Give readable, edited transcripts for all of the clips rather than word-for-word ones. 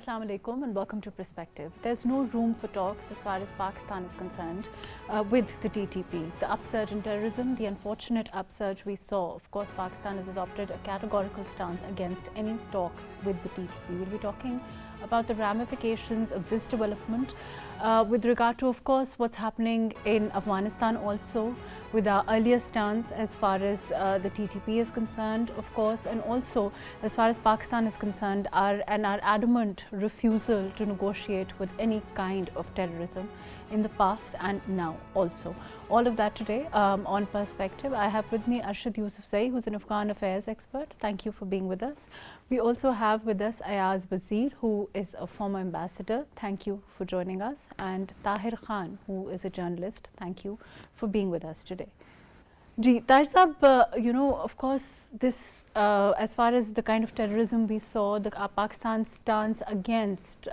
Assalamu alaikum and welcome to Perspective. There's no room for talks as far as Pakistan is concerned with the TTP. The upsurge in terrorism, the unfortunate upsurge we saw, of course Pakistan has adopted a categorical stance against any talks with the TTP. We'll be talking about the ramifications of this development with regard to, of course, what's happening in Afghanistan also, with our earlier stance as far as the TTP is concerned, of course, and also as far as Pakistan is concerned, our adamant refusal to negotiate with any kind of terrorism in the past and now also. All of that today on Perspective. I have with me Arshad Yusufzai, who's an Afghan affairs expert. Thank you for being with us. We also have with us Ayaz Wazir, who is a former ambassador. Thank you for joining us. And Tahir Khan, who is a journalist. Thank you for being with us today. Ji, Tahir Sahab, of course, this as far as the kind of terrorism we saw, Pakistan's stance against,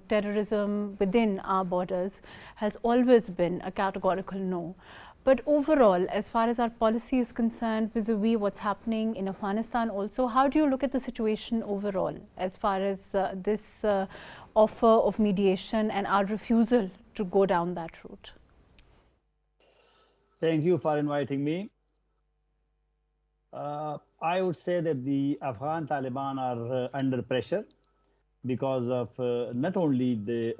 terrorism within our borders has always been a categorical no. But overall, as far as our policy is concerned, vis-a-vis what's happening in Afghanistan also, how do you look at the situation overall as far as this offer of mediation and our refusal to go down that route? Thank you for inviting me. I would say that the Afghan Taliban are under pressure because of not only the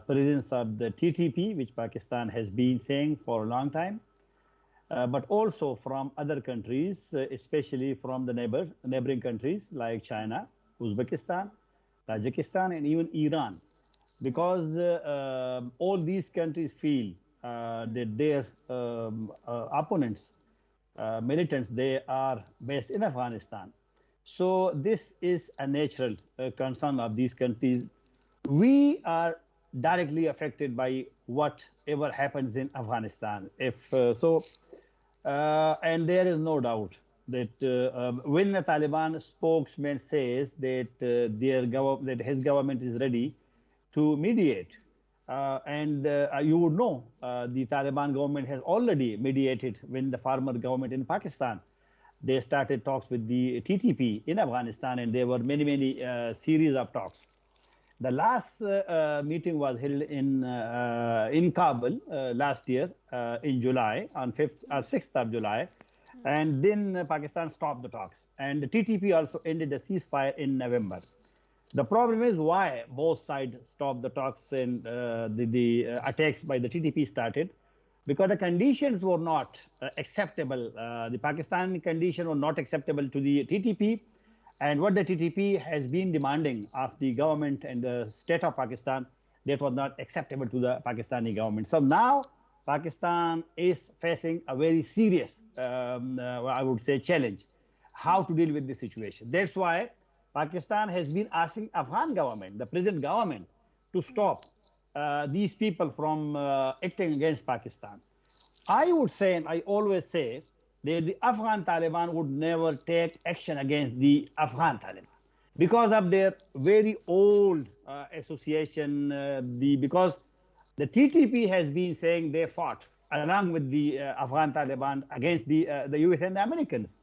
presence of the TTP, which Pakistan has been saying for a long time, but also from other countries, especially from the neighboring countries like China, Uzbekistan, Tajikistan, and even Iran, because all these countries feel that their opponents, militants, they are based in Afghanistan. So this is a natural concern of these countries. We are directly affected by whatever happens in Afghanistan. And there is no doubt that when the Taliban spokesman says that that his government is ready to mediate, you would know the Taliban government has already mediated when the former government in Pakistan. They started talks with the TTP in Afghanistan, and there were many series of talks. The last meeting was held in Kabul last year in July, on 6th of July. And then Pakistan stopped the talks. And the TTP also ended the ceasefire in November. The problem is why both sides stopped the talks and the attacks by the TTP started. Because the conditions were not acceptable. The Pakistani condition were not acceptable to the TTP. And what the TTP has been demanding of the government and the state of Pakistan, that was not acceptable to the Pakistani government. So now Pakistan is facing a very serious, I would say, challenge, how to deal with this situation. That's why Pakistan has been asking Afghan government, the present government, to stop these people from acting against Pakistan. I would say, and I always say, that the Afghan Taliban would never take action against the Afghan Taliban because of their very old association, because the TTP has been saying they fought along with the Afghan Taliban against the US and the Americans.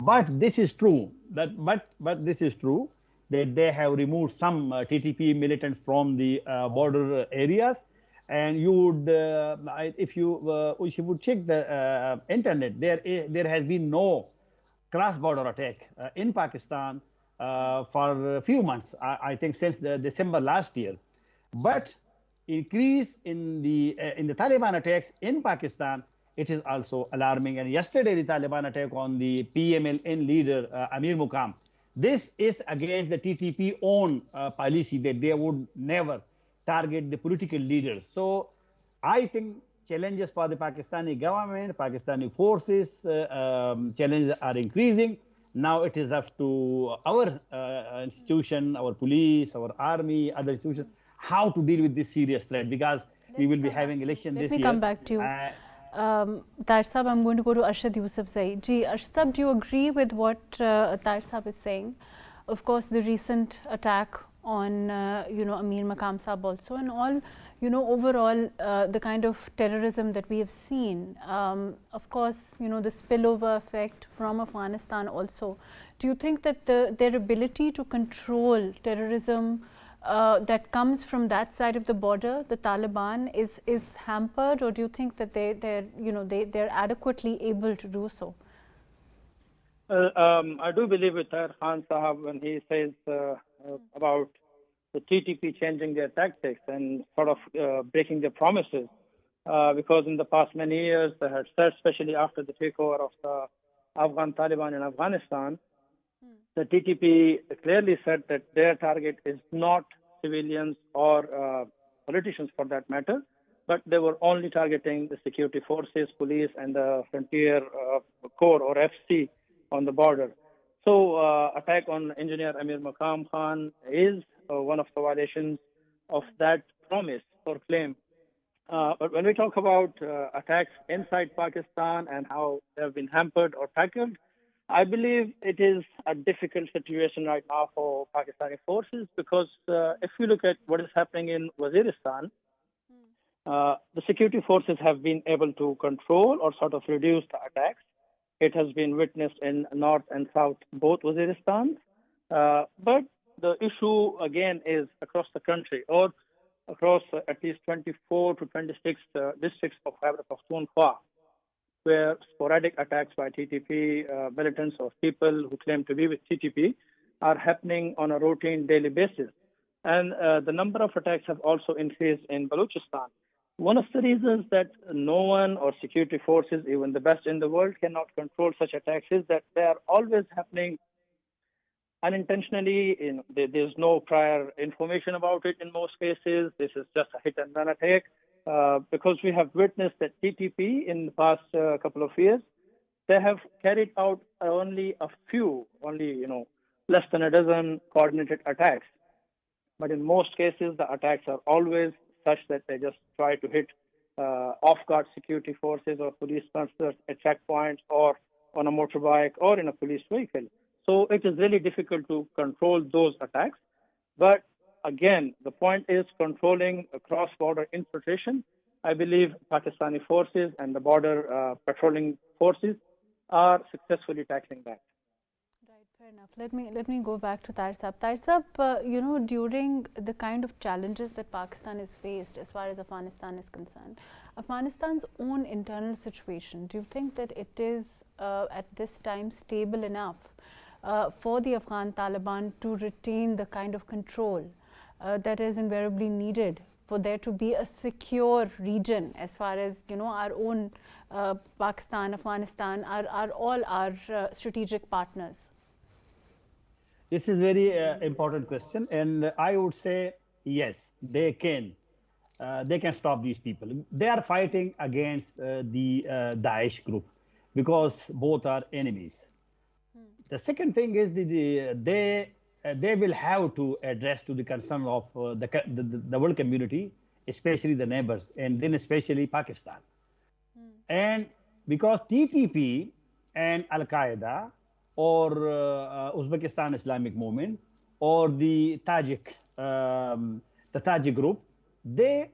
But this is true, but this is true that they have removed some TTP militants from the border areas. And you would, if you would check the internet, there has been no cross-border attack in Pakistan for a few months. I think since December last year. But increase in the Taliban attacks in Pakistan, it is also alarming. And yesterday, the Taliban attack on the PMLN leader Amir Muqam. This is against the TTP own policy that they would never target the political leaders. So I think challenges for the Pakistani government, Pakistani forces, challenges are increasing. Now it is up to our institution, our police, our army, other institutions, how to deal with this serious threat, because we will be having election this year. Let me come back to you. Tahir Sahab, I'm going to go to Arshad Yusufzai. Ji, Arshad Sahab, do you agree with what Tahir Sahab is saying? Of course, the recent attack on Amir Maqam Sahab also, and all, overall the kind of terrorism that we have seen, of course, the spillover effect from Afghanistan also. Do you think that their ability to control terrorism that comes from that side of the border, the Taliban, is hampered, or do you think that they're adequately able to do so? I do believe with Tahir Khan Sahab when he says about the TTP changing their tactics and sort of breaking their promises. Because in the past many years, they had said, especially after the takeover of the Afghan Taliban in Afghanistan, the TTP clearly said that their target is not civilians or politicians for that matter, but they were only targeting the security forces, police, and the Frontier Corps or FC on the border. So attack on engineer Amir Maqam Khan is one of the violations of that promise or claim. But when we talk about attacks inside Pakistan and how they have been hampered or tackled, I believe it is a difficult situation right now for Pakistani forces because if you look at what is happening in Waziristan, the security forces have been able to control or sort of reduce the attacks. It has been witnessed in North and South, both Waziristan. But the issue, again, is across the country or across at least 24 to 26 districts of Khyber Pakhtunkhwa, where sporadic attacks by TTP militants or people who claim to be with TTP are happening on a routine daily basis. And the number of attacks have also increased in Balochistan. One of the reasons that no one or security forces, even the best in the world, cannot control such attacks is that they are always happening unintentionally. There's no prior information about it in most cases. This is just a hit and run attack. Because we have witnessed that TTP in the past couple of years, they have carried out only a few, less than a dozen coordinated attacks. But in most cases, the attacks are always such that they just try to hit off-guard security forces or police officers at checkpoints or on a motorbike or in a police vehicle. So it is really difficult to control those attacks. But again, the point is controlling cross-border infiltration. I believe Pakistani forces and the border patrolling forces are successfully tackling that. Right, fair enough. Let me go back to Tahir Sahab. Tahir Sahab, during the kind of challenges that Pakistan has faced as far as Afghanistan is concerned, Afghanistan's own internal situation, do you think that it is at this time stable enough for the Afghan Taliban to retain the kind of control that is invariably needed for there to be a secure region as far as our own Pakistan, Afghanistan are all our strategic partners? This is very important question, and I would say yes, they can stop these people. They are fighting against the Daesh group because both are enemies. The second thing is they will have to address to the concern of the world community, especially the neighbors, and then especially Pakistan. And because TTP and Al-Qaeda or Uzbekistan Islamic Movement or the Tajik group, they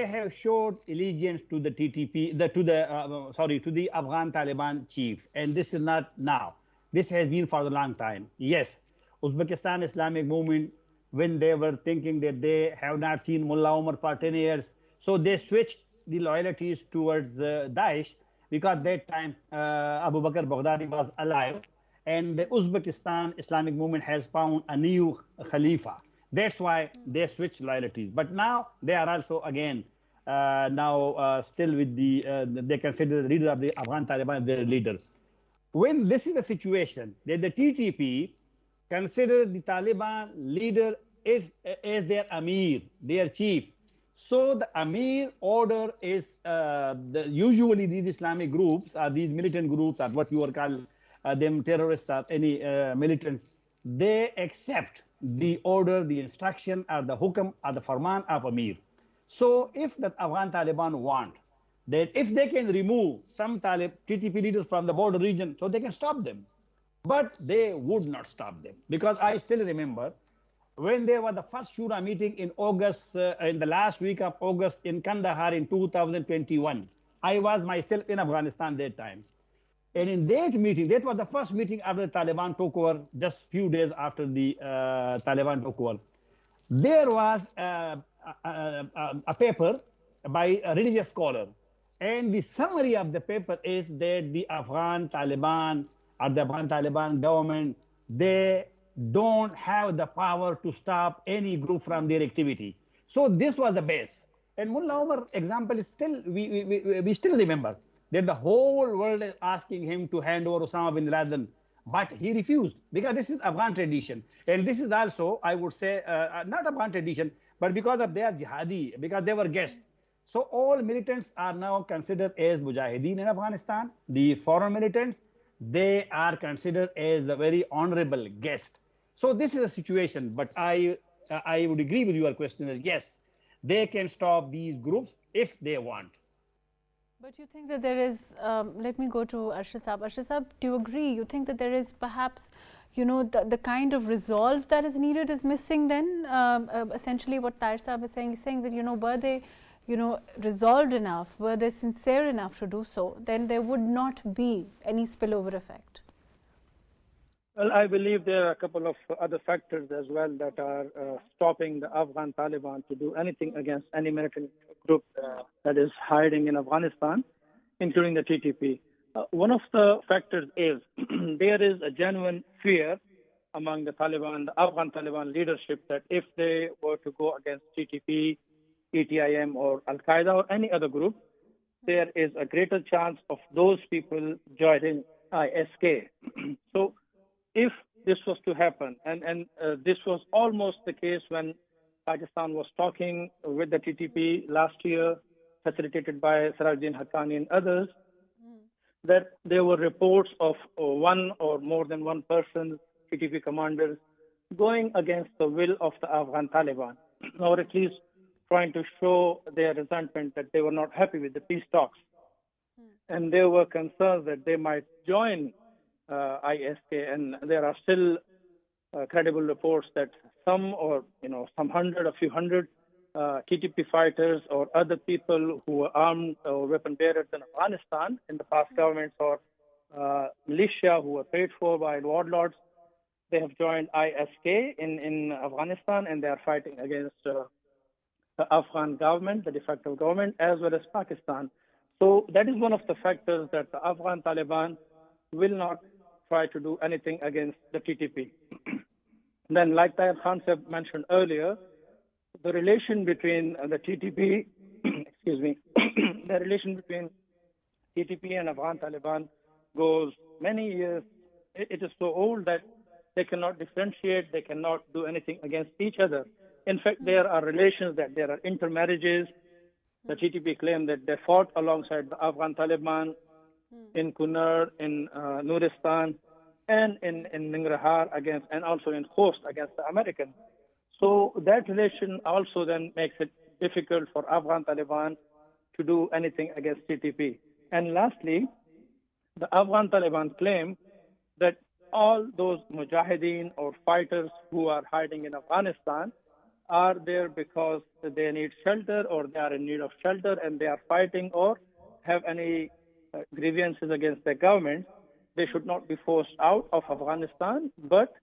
have showed allegiance to the TTP, to the Afghan Taliban chief, and this is not now. This has been for a long time. Yes, Uzbekistan Islamic Movement, when they were thinking that they have not seen Mullah Omar for 10 years, so they switched the loyalties towards Daesh, because that time Abu Bakr Baghdadi was alive, and the Uzbekistan Islamic Movement has found a new Khalifa. That's why they switched loyalties. But now they are also again still with they consider the leader of the Afghan Taliban their leader. When this is the situation, that the TTP consider the Taliban leader as their Amir, their chief. So the Amir order is usually these Islamic groups, these militant groups, or what you are called them terrorists or any militant, they accept the order, the instruction, or the hukam, or the farman of Amir. So if the Afghan Taliban want that if they can remove some TTP leaders from the border region, so they can stop them. But they would not stop them. Because I still remember when there was the first Shura meeting in August, in the last week of August in Kandahar in 2021. I was myself in Afghanistan that time. And in that meeting, that was the first meeting after the Taliban took over, just few days after the Taliban took over. there was a paper by a religious scholar. And the summary of the paper is that the Afghan Taliban or the Afghan Taliban government, they don't have the power to stop any group from their activity. So this was the base. And Mullah Omar example is still, we still remember that the whole world is asking him to hand over Osama bin Laden, but he refused because this is Afghan tradition. And this is also, I would say, not Afghan tradition, but because of their jihadi, because they were guests. So all militants are now considered as mujahideen in Afghanistan. The foreign militants, they are considered as a very honorable guest. So this is a situation, but I would agree with your question that yes, they can stop these groups if they want. But you think that there is, let me go to Arshad Saab. Arshad Saab, do you agree? You think that there is perhaps, you know, the kind of resolve that is needed is missing then? Essentially what Tahir Saab is saying that, you know, were they, you know, resolved enough, were they sincere enough to do so, then there would not be any spillover effect. Well, I believe there are a couple of other factors as well that are stopping the Afghan Taliban to do anything against any militant group that is hiding in Afghanistan, including the TTP. One of the factors is there is a genuine fear among the Taliban, the Afghan Taliban leadership, that if they were to go against TTP, ETIM, or Al Qaeda or any other group, there is a greater chance of those people joining ISK. So if this was to happen, and this was almost the case when Pakistan was talking with the TTP last year, facilitated by Sirajuddin Haqqani and others, that there were reports of one or more than one person, TTP commanders, going against the will of the Afghan Taliban, or at least trying to show their resentment that they were not happy with the peace talks. And there were concerns that they might join ISK, and there are still credible reports that some, or some hundred, a few hundred TTP fighters or other people who were armed or weapon bearers in Afghanistan in the past governments, or militia who were paid for by warlords, they have joined ISK in Afghanistan, and they are fighting against the Afghan government, the de facto government, as well as Pakistan. So that is one of the factors that the Afghan Taliban will not try to do anything against the TTP. Then, like Tahir Khan mentioned earlier, the relation between the TTP, excuse me, the relation between TTP and Afghan Taliban goes many years. It is so old that they cannot differentiate, they cannot do anything against each other. In fact, there are relations that there are intermarriages. The TTP claim that they fought alongside the Afghan Taliban in Kunar, in Nuristan, and in Nangarhar against, and also in Khost against the Americans. So that relation also then makes it difficult for Afghan Taliban to do anything against TTP. And lastly, the Afghan Taliban claim that all those mujahideen or fighters who are hiding in Afghanistan are there because they need shelter, or they are in need of shelter, and they are fighting or have any grievances against the government. They should not be forced out of Afghanistan, but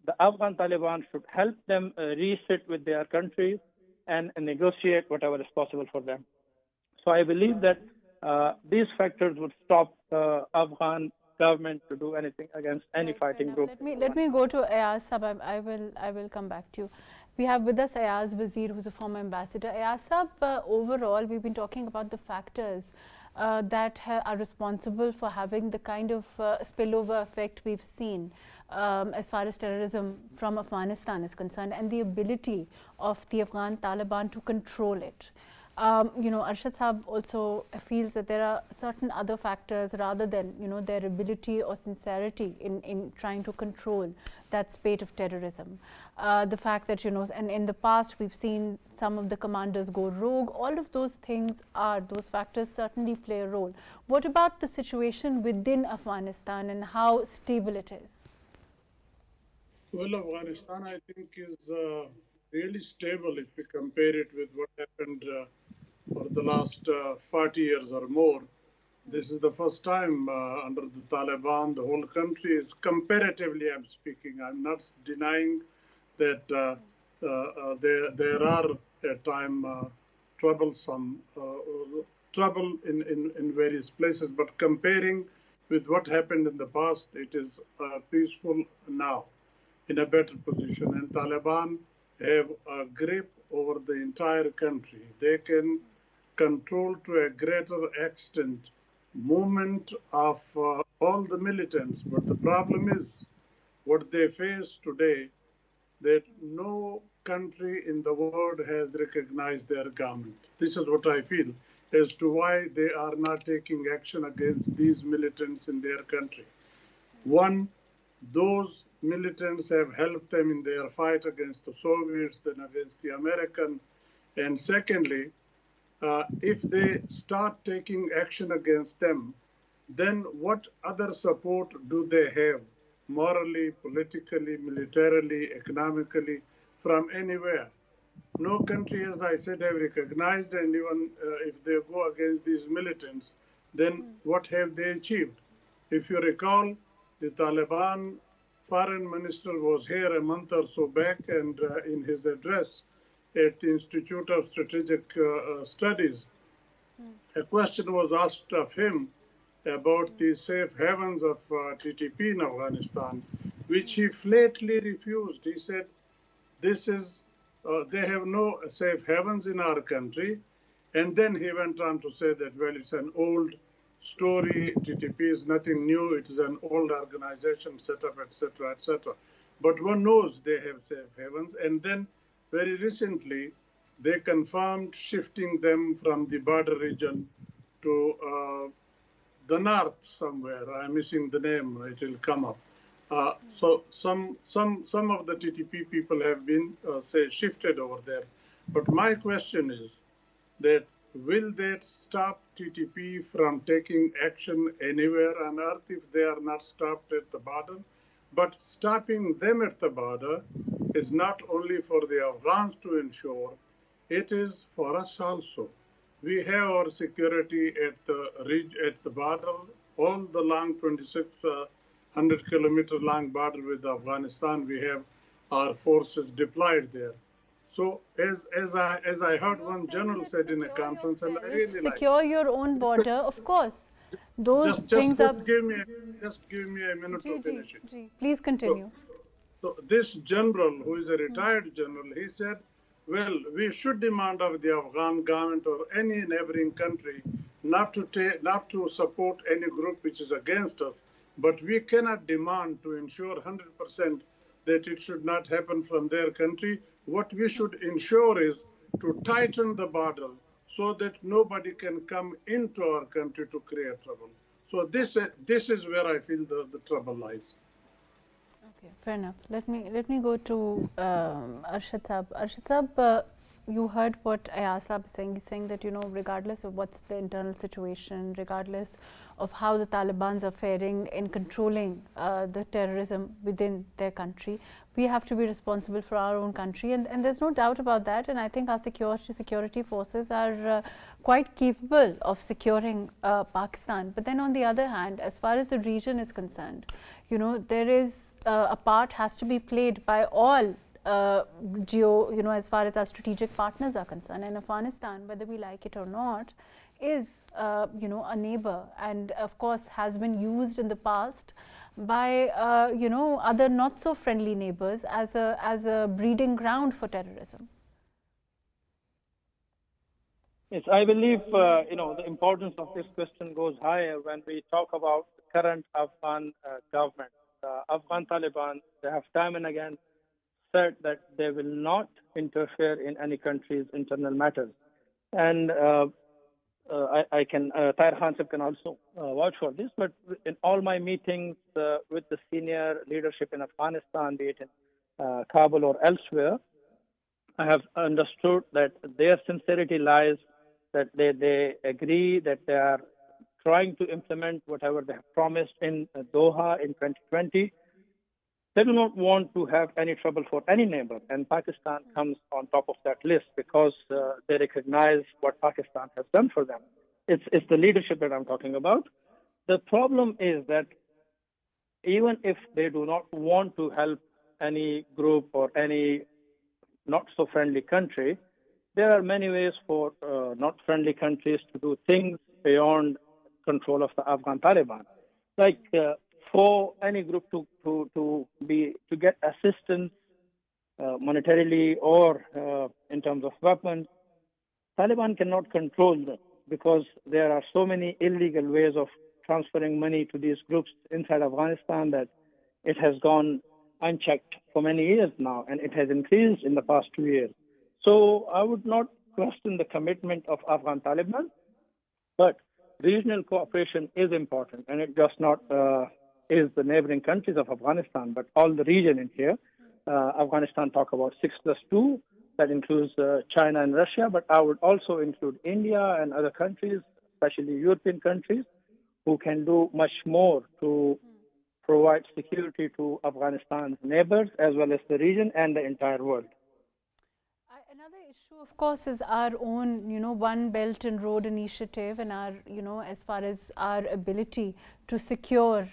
the Afghan Taliban should help them resit with their countries and negotiate whatever is possible for them. So I believe that these factors would stop the Afghan government to do anything against any fighting group. Let me go to Ayaz Saab. I will come back to you. We have with us Ayaz Wazir, who's a former ambassador. Ayaz Saab, overall, we've been talking about the factors that are responsible for having the kind of spillover effect we've seen as far as terrorism from Afghanistan is concerned, and the ability of the Afghan Taliban to control it. Arshad Saab also feels that there are certain other factors rather than, their ability or sincerity in trying to control that spate of terrorism. The fact that, and in the past we've seen some of the commanders go rogue, all of those things those factors certainly play a role. What about the situation within Afghanistan and how stable it is? Well, Afghanistan, I think, is really stable if we compare it with what happened for the last 40 years or more. This is the first time under the Taliban, the whole country is comparatively, I'm speaking, I'm not denying that there are at time troublesome trouble in various places, but comparing with what happened in the past, it is peaceful now, in a better position. And Taliban have a grip over the entire country. They can control to a greater extent movement of all the militants. But the problem is what they face today, that no country in the world has recognized their government. This is what I feel as to why they are not taking action against these militants in their country. One, those militants have helped them in their fight against the Soviets, then against the American. And secondly, if they start taking action against them, then what other support do they have, morally, politically, militarily, economically, from anywhere? No country, as I said, have recognized, and even if they go against these militants, then what have they achieved? If you recall, the Taliban foreign minister was here a month or so back, and in his address at the Institute of Strategic Studies, a question was asked of him about the safe havens of TTP in Afghanistan, which he flatly refused. He said, this is, they have no safe havens in our country. And then he went on to say that, well, it's an old story. TTP is nothing new. It is an old organization set up, etc., etc. But one knows they have safe havens. And then very recently, they confirmed shifting them from the border region to the north somewhere. I'm missing the name. It will come up. So some of the TTP people have been, say, shifted over there. But my question is that will that stop TTP from taking action anywhere on earth if they are not stopped at the border? But stopping them at the border is not only for the Afghans to ensure, it is for us also. We have our security at the border, all the long 2,600-kilometer long border with Afghanistan. We have our forces deployed there. So as I heard one general said in a conference, and I really like secure your own border, of course. Those things just give me a minute to finish it. Please continue. So this general, who is a retired general, he said, well, we should demand of the Afghan government or any neighboring country not to support any group which is against us, but we cannot demand to ensure 100% that it should not happen from their country. What we should ensure is to tighten the border so that nobody can come into our country to create trouble. So this is where I feel the trouble lies. Okay, fair enough. Let me go to Arshad Saab. Arshad Saab, you heard what Ayaz Saab is saying. He's saying that, you know, regardless of what's the internal situation, regardless of how the Taliban are faring in controlling the terrorism within their country, we have to be responsible for our own country, and there's no doubt about that. And I think our security forces are quite capable of securing Pakistan. But then on the other hand, as far as the region is concerned, you know, there is a part has to be played by all as far as our strategic partners are concerned. And Afghanistan, whether we like it or not, is a neighbor, and of course has been used in the past by other not so friendly neighbors as a breeding ground for terrorism. Yes, I believe the importance of this question goes higher when we talk about the current Afghan government. Afghan Taliban, they have time and again said that they will not interfere in any country's internal matters. And I can, Tahir Khan can also vouch for this, but in all my meetings with the senior leadership in Afghanistan, be it in Kabul or elsewhere, I have understood that their sincerity lies that they agree that they are trying to implement whatever they have promised in Doha in 2020. They do not want to have any trouble for any neighbor, and Pakistan comes on top of that list because they recognize what Pakistan has done for them. It's the leadership that I'm talking about. The problem is that even if they do not want to help any group or any not so friendly country, there are many ways for not friendly countries to do things beyond control of the Afghan Taliban. Like for any group to get assistance monetarily or in terms of weapons, Taliban cannot control them because there are so many illegal ways of transferring money to these groups inside Afghanistan that it has gone unchecked for many years now, and it has increased in the past 2 years. So I would not question the commitment of Afghan Taliban, but regional cooperation is important, and it just not is the neighboring countries of Afghanistan, but all the region in here. Afghanistan talk about 6+2, that includes China and Russia, but I would also include India and other countries, especially European countries, who can do much more to provide security to Afghanistan's neighbors as well as the region and the entire world. Another issue, of course, is our own, One Belt and Road initiative, and our, as far as our ability to secure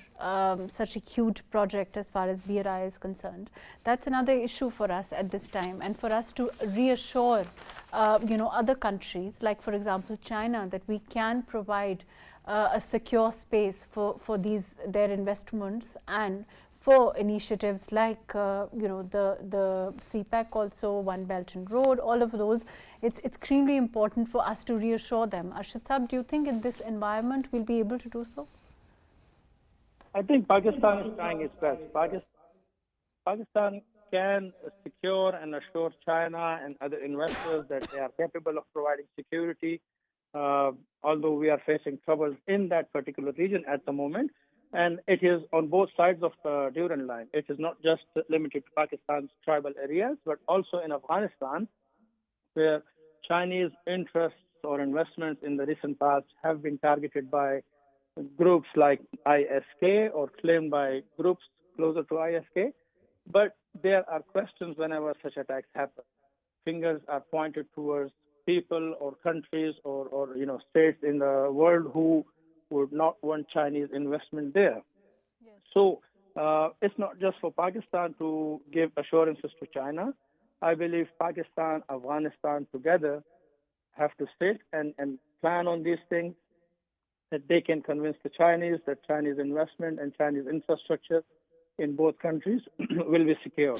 such a huge project as far as BRI is concerned. That's another issue for us at this time, and for us to reassure, other countries, like for example China, that we can provide a secure space for their investments and for initiatives like the CPEC, also One Belt and Road, all of those. It's extremely important for us to reassure them. Arshad Saab, do you think in this environment we'll be able to do so? I think Pakistan is trying its best. Pakistan can secure and assure China and other investors that they are capable of providing security, although we are facing troubles in that particular region at the moment. And it is on both sides of the Durand line. It is not just limited to Pakistan's tribal areas, but also in Afghanistan, where Chinese interests or investments in the recent past have been targeted by groups like ISK or claimed by groups closer to ISK. But there are questions whenever such attacks happen. Fingers are pointed towards people or countries or states in the world who would not want Chinese investment there. Yes. So it's not just for Pakistan to give assurances to China. I believe Pakistan, Afghanistan together have to sit and plan on these things, that they can convince the Chinese that Chinese investment and Chinese infrastructure in both countries will be secure.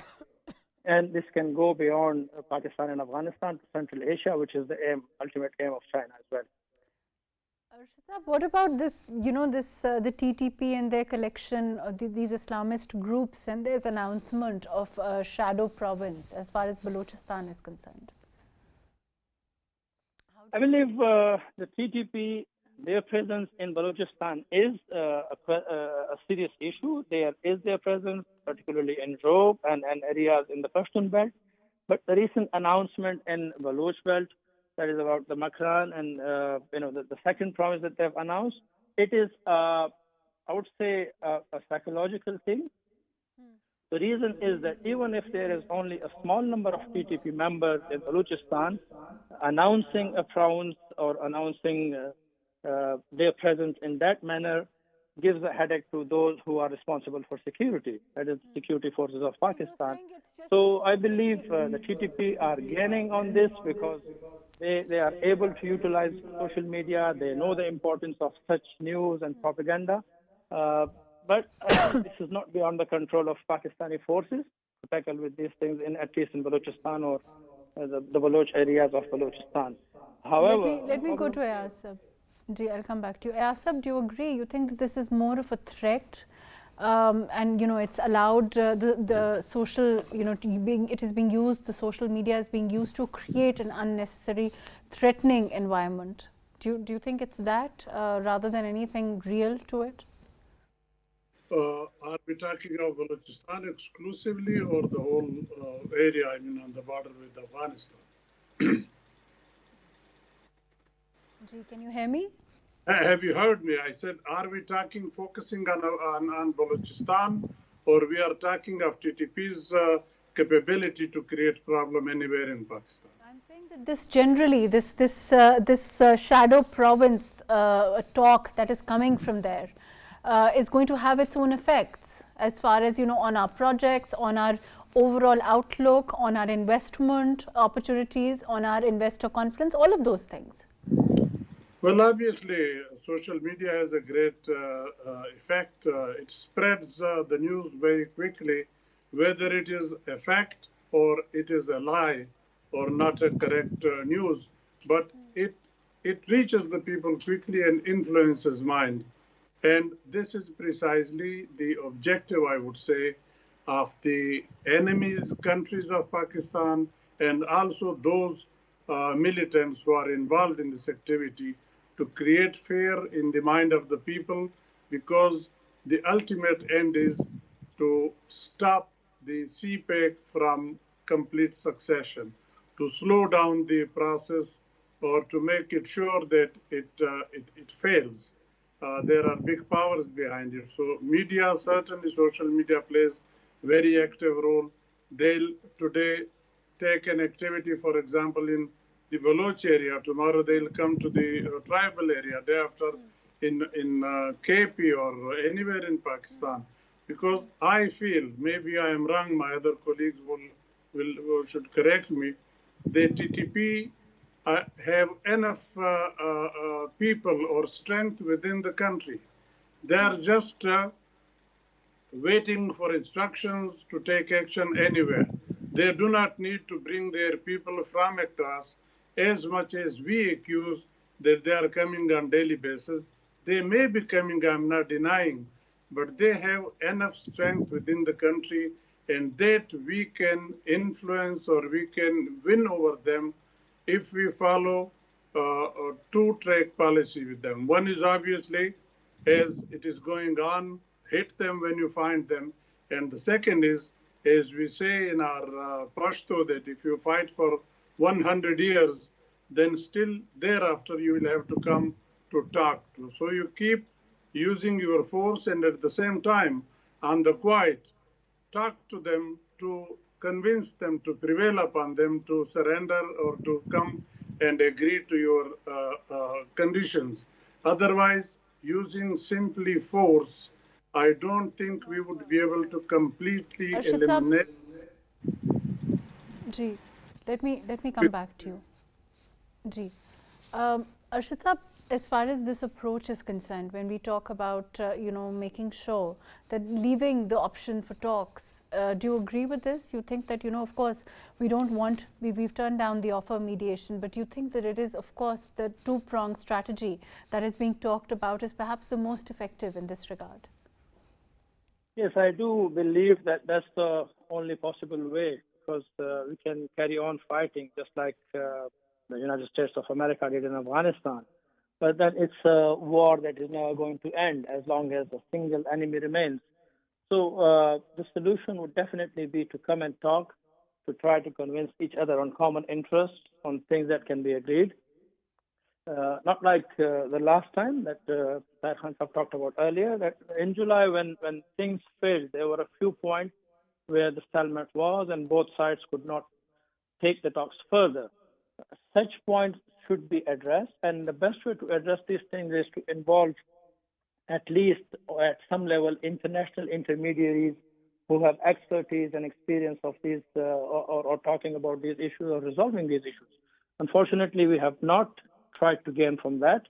And this can go beyond Pakistan and Afghanistan to Central Asia, which is the ultimate aim of China as well. Arshad, what about this, the TTP and their collection of these Islamist groups and their announcement of shadow province as far as Balochistan is concerned? I believe the TTP, their presence in Balochistan is a serious issue. There is their presence, particularly in Robe and areas in the Pashtun belt. But the recent announcement in Baloch belt, that is about the Makran and the second province that they've announced, it is I would say a psychological thing. The reason is that even if there is only a small number of TTP members in Balochistan, announcing a province or announcing their presence in that manner gives a headache to those who are responsible for security, that is, security forces of Pakistan. So I believe the TTP are gaining on this because they are able to utilize social media. They know the importance of such news and propaganda. But this is not beyond the control of Pakistani forces to tackle with these things, at least in Balochistan or the Baloch areas of Balochistan. However, let me go to Ayaz. I'll come back to you. Ayaz, do you agree? You think that this is more of a threat, and it's allowed the social, it is being used. The social media is being used to create an unnecessary, threatening environment. Do you think it's that rather than anything real to it? Are we talking of Balochistan exclusively or the whole area, on the border with Afghanistan? Can you hear me? Have you heard me? I said, are we focusing on Balochistan, or we are talking of TTP's capability to create problem anywhere in Pakistan? I'm saying that this generally, this shadow province talk that is coming from there is going to have its own effects as far as on our projects, on our overall outlook, on our investment opportunities, on our investor confidence, all of those things? Well, obviously, social media has a great effect. It spreads the news very quickly, whether it is a fact or it is a lie or not a correct news. But it reaches the people quickly and influences mind. And this is precisely the objective, I would say, of the enemies countries of Pakistan and also those militants who are involved in this activity, to create fear in the mind of the people, because the ultimate end is to stop the CPEC from complete succession, to slow down the process or to make it sure that it fails. There are big powers behind it. So media, certainly social media plays very active role. They'll today take an activity, for example, in the Baloch area. Tomorrow they'll come to the tribal area. Day after in KP or anywhere in Pakistan. Because I feel, maybe I am wrong, my other colleagues should correct me, the TTP have enough people or strength within the country. They are just waiting for instructions to take action anywhere. They do not need to bring their people from across, as much as we accuse that they are coming on daily basis. They may be coming, I'm not denying, but they have enough strength within the country, and that we can influence or we can win over them if we follow a two-track policy with them. One is obviously, as it is going on, hit them when you find them. And the second is, as we say in our Pashto, that if you fight for 100 years, then still thereafter you will have to come to talk to. So you keep using your force, and at the same time, on the quiet, talk to them to convince them, to prevail upon them to surrender or to come and agree to your conditions. Otherwise, using simply force, I don't think we would be able to completely eliminate. Ji, let me come back to you. Ji, Arshad Saab, as far as this approach is concerned, when we talk about making sure that leaving the option for talks, do you agree with this? You think that of course we don't want, we've turned down the offer of mediation, but you think that it is of course the two-pronged strategy that is being talked about is perhaps the most effective in this regard? Yes, I do believe that that's the only possible way, because we can carry on fighting just like the United States of America did in Afghanistan. But then it's a war that is never going to end as long as a single enemy remains. So the solution would definitely be to come and talk, to try to convince each other on common interests, on things that can be agreed. Not like the last time that Tahir Khan talked about earlier, that in July when things failed, there were a few points where the stalemate was and both sides could not take the talks further. Such points should be addressed, and the best way to address these things is to involve at least or at some level international intermediaries who have expertise and experience of these or talking about these issues or resolving these issues. Unfortunately, we have not tried to gain from that,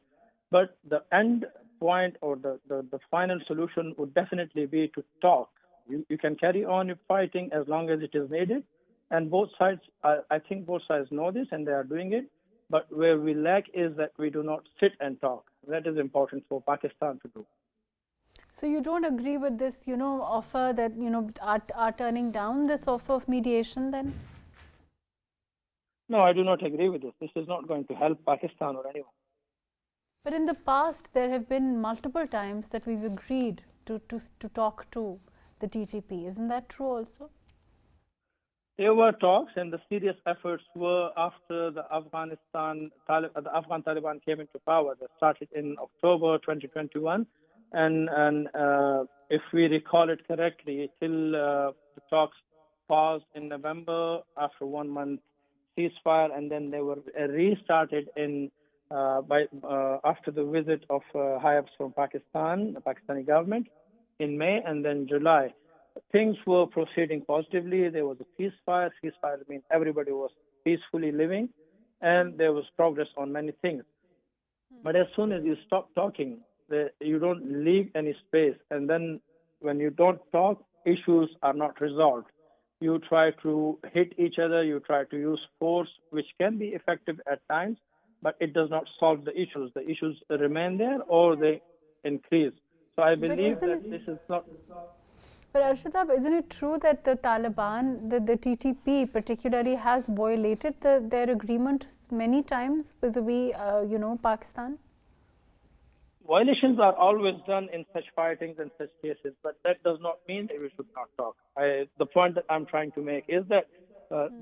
but the end point or the final solution would definitely be to talk. You can carry on fighting as long as it is needed, and both sides, I think both sides know this and they are doing it, but where we lack is that we do not sit and talk. That is important for Pakistan to do. So you don't agree with this, offer that, are turning down this offer of mediation then? No, I do not agree with this. This is not going to help Pakistan or anyone. But in the past, there have been multiple times that we've agreed to talk to the TTP. Isn't that true also? There were talks, and the serious efforts were after the Afghan Taliban came into power. That started in October 2021, and if we recall it correctly, till the talks paused in November after 1 month ceasefire, and then they were restarted after the visit of high-ups from Pakistan, the Pakistani government, in May and then July. things were proceeding positively. There was a ceasefire. Ceasefire means everybody was peacefully living, and there was progress on many things. But as soon as you stop talking, you don't leave any space. And then when you don't talk, issues are not resolved. You try to hit each other, you try to use force, which can be effective at times, but it does not solve the issues. The issues remain there or they increase. So I believe that this is not... But Arshad, isn't it true that the Taliban, the TTP particularly, has violated their agreement many times vis-a-vis, Pakistan? Violations are always done in such fightings and such cases, but that does not mean that we should not talk. The point that I'm trying to make is that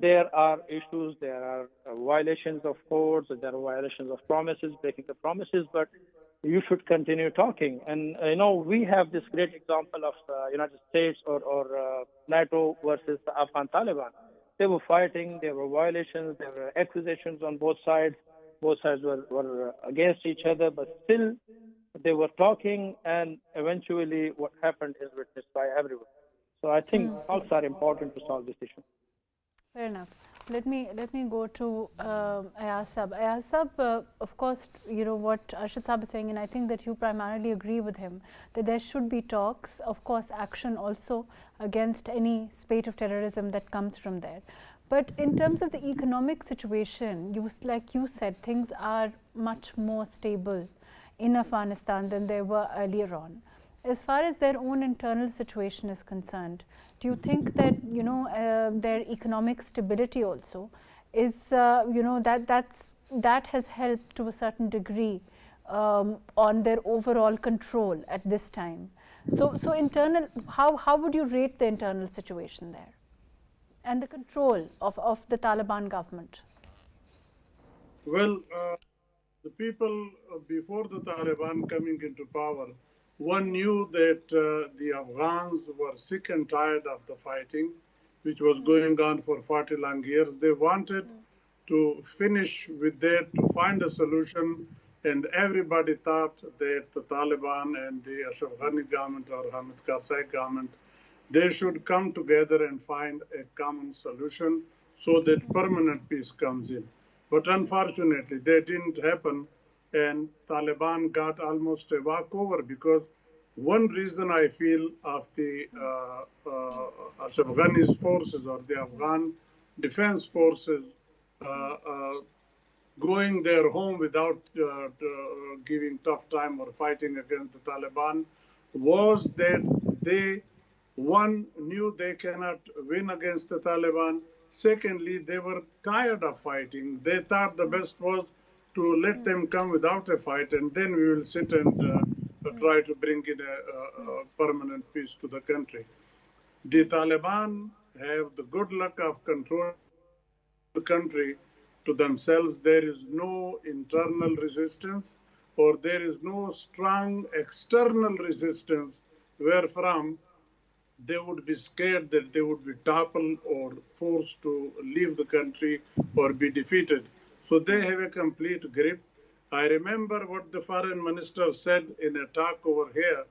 there are issues, there are violations of codes, there are violations of promises, breaking the promises, but you should continue talking. And, we have this great example of United States or NATO versus the Afghan Taliban. They were fighting, there were violations, there were accusations on both sides. Both sides were against each other, but still they were talking, and eventually what happened is witnessed by everyone. So I think talks are important to solve this issue. Fair enough. Let me go to Ayaz Sab. Ayaz Sab, of course, what Arshad Sab is saying, and I think that you primarily agree with him, that there should be talks, of course, action also against any spate of terrorism that comes from there. But in terms of the economic situation, like you said, things are much more stable in Afghanistan than they were earlier on. As far as their own internal situation is concerned, do you think that their economic stability also is that has helped to a certain degree on their overall control at this time? So internal, how would you rate the internal situation there and the control of the Taliban government? Well, the people before the Taliban coming into power, one knew that the Afghans were sick and tired of the fighting, which was going on for 40 long years. They wanted to finish with that, to find a solution, and everybody thought that the Taliban and the Ashraf Ghani government or Hamid Karzai government, they should come together and find a common solution so that permanent peace comes in. But unfortunately, that didn't happen, and Taliban got almost a walkover, because one reason I feel of the Ashraf Ghani's forces or the Afghan defense forces going their home without giving tough time or fighting against the Taliban was that they, one, knew they cannot win against the Taliban. Secondly, they were tired of fighting. They thought the best was to let them come without a fight, and then we will sit and try to bring in a permanent peace to the country. The Taliban have the good luck of controlling the country to themselves. There is no internal resistance, or there is no strong external resistance wherefrom they would be scared that they would be toppled or forced to leave the country or be defeated. So they have a complete grip. I remember what the foreign minister said in a talk over here.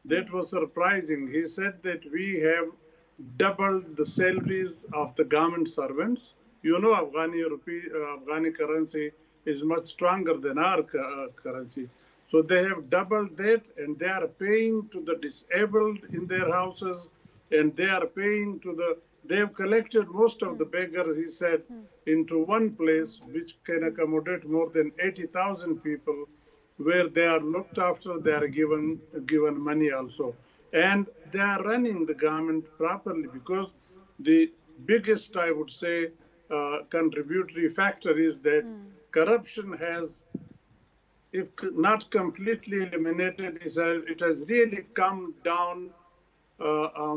That was surprising. He said that we have doubled the salaries of the government servants. You know, Afghani currency is much stronger than our currency. So they have doubled that, and they are paying to the disabled in their houses, and they are paying to the, they have collected most of the beggars, he said, into one place which can accommodate more than 80,000 people, where they are looked after, they are given money also. And they are running the government properly, because the biggest, I would say, contributory factor is that corruption has, if not completely eliminated, it has really come down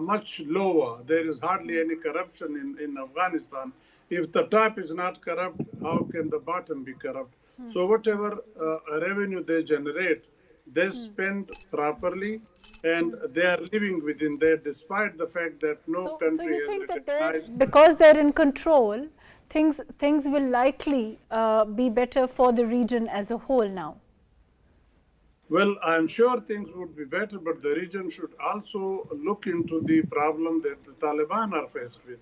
much lower. There is hardly any corruption in Afghanistan. If the top is not corrupt, how can the bottom be corrupt? So whatever revenue they generate, they spend properly, and they are living within that, despite the fact that no country has recognized. Because they're in control, things will likely be better for the region as a whole now. Well, I'm sure things would be better, but the region should also look into the problem that the Taliban are faced with.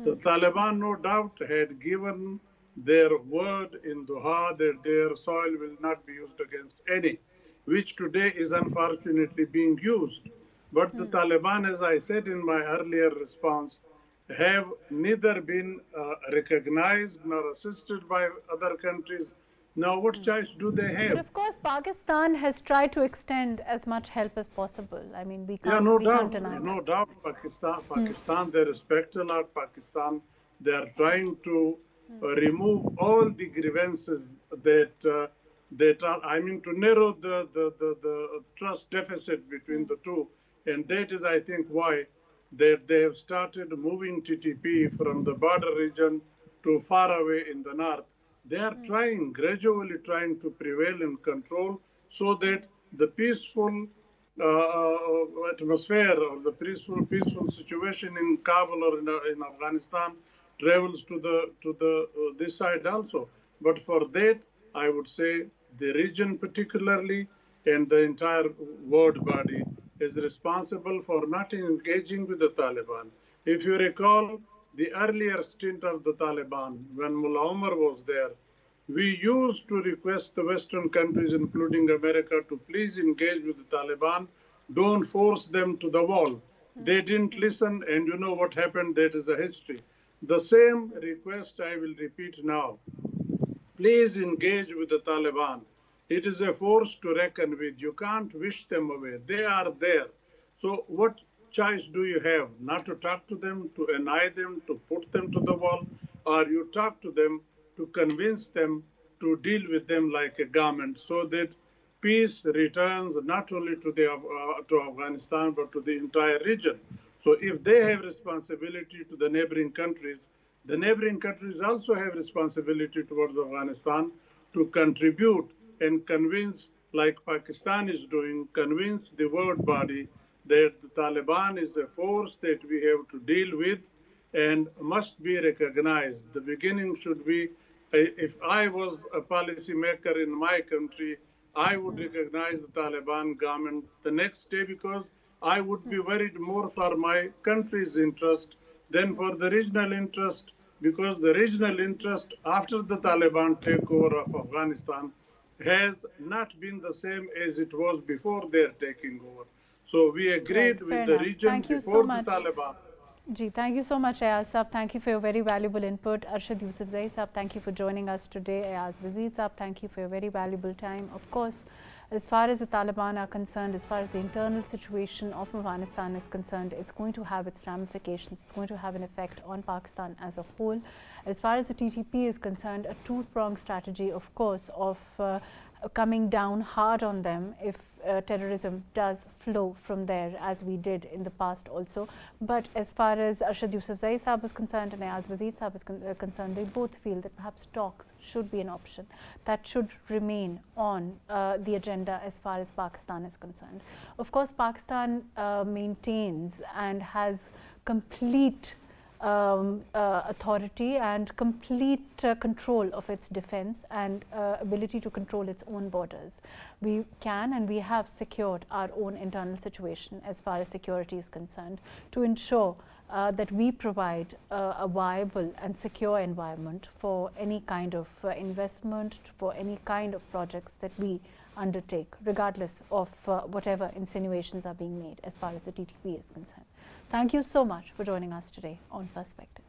The Taliban, no doubt, had given their word in Doha that their soil will not be used against any, which today is unfortunately being used. But the Taliban, as I said in my earlier response, have neither been recognized nor assisted by other countries. Now, what choice do they But have? of course, Pakistan has tried to extend as much help as possible. I mean, Yeah, we can't deny that. no doubt. Pakistan, they respect a lot. Pakistan, they are trying to remove all the grievances that are. I mean, to narrow the trust deficit between the two, and that is, I think, why they have started moving TTP from the border region to far away in the north. They are trying, gradually trying to prevail and control so that the peaceful atmosphere or the peaceful situation in Kabul or in Afghanistan travels to the this side also. But for that, I would say the region particularly and the entire world body is responsible for not engaging with the Taliban. If you recall the earlier stint of the Taliban, when Mullah Omar was there, we used to request the Western countries, including America, to please engage with the Taliban. Don't force them to the wall. They didn't listen, and you know what happened. That is a history. The same request I will repeat now. Please engage with the Taliban. It is a force to reckon with. You can't wish them away. They are there. So what choice do you have? Not to talk to them, to annoy them, to put them to the wall, or you talk to them to convince them to deal with them like a government so that peace returns not only to Afghanistan but to the entire region. So if they have responsibility to the neighboring countries also have responsibility towards Afghanistan to contribute and convince, like Pakistan is doing, convince the world body that the Taliban is a force that we have to deal with and must be recognized. The beginning should be, if I was a policymaker in my country, I would recognize the Taliban government the next day because I would be worried more for my country's interest than for the regional interest, because the regional interest after the Taliban takeover of Afghanistan has not been the same as it was before their taking over. So we agreed Right, with fair the enough. region Thank you so before the much. Taliban. Ji, thank you so much, Ayaz Saab. Thank you for your very valuable input. Arshad Yusufzai Saab, thank you for joining us today. Ayaz Wazir Saab, thank you for your very valuable time. Of course, as far as the Taliban are concerned, as far as the internal situation of Afghanistan is concerned, it's going to have its ramifications. It's going to have an effect on Pakistan as a whole. As far as the TTP is concerned, a two-pronged strategy, of course, of coming down hard on them if terrorism does flow from there, as we did in the past also. But as far as Arshad Yusufzai Saab is concerned and Ayaz Wazir Saab is concerned, they both feel that perhaps talks should be an option that should remain on the agenda as far as Pakistan is concerned. Of course, Pakistan maintains and has complete authority and complete control of its defense and ability to control its own borders. We can and we have secured our own internal situation as far as security is concerned to ensure that we provide a viable and secure environment for any kind of investment, for any kind of projects that we undertake, regardless of whatever insinuations are being made as far as the TTP is concerned. Thank you so much for joining us today on Perspective.